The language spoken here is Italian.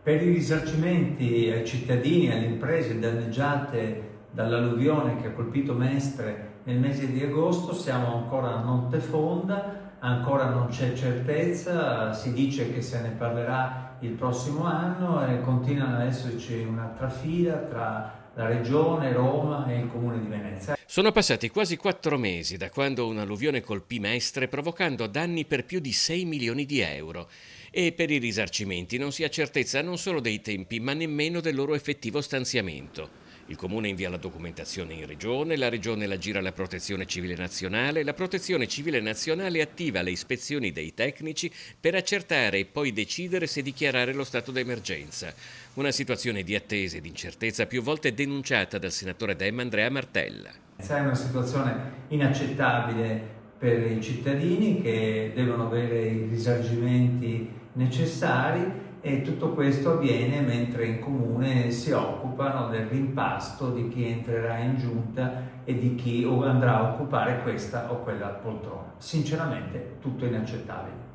Per i risarcimenti ai cittadini e alle imprese danneggiate dall'alluvione che ha colpito Mestre nel mese di agosto siamo ancora a Montefonda, ancora non c'è certezza, si dice che se ne parlerà il prossimo anno e continua ad esserci una trafila tra la Regione, Roma e il Comune di Venezia. Sono passati quasi 4 mesi da quando un'alluvione colpì Mestre, provocando danni per più di 6 milioni di euro. E per i risarcimenti non si ha certezza non solo dei tempi, ma nemmeno del loro effettivo stanziamento. Il Comune invia la documentazione in Regione, la Regione la gira alla Protezione Civile Nazionale, la Protezione Civile Nazionale attiva le ispezioni dei tecnici per accertare e poi decidere se dichiarare lo stato d'emergenza. Una situazione di attesa e di incertezza più volte denunciata dal senatore Dem Andrea Martella. È una situazione inaccettabile per i cittadini che devono avere i risarcimenti necessari e tutto questo avviene mentre in comune si occupano del rimpasto di chi entrerà in giunta e di chi andrà a occupare questa o quella poltrona. Sinceramente tutto inaccettabile.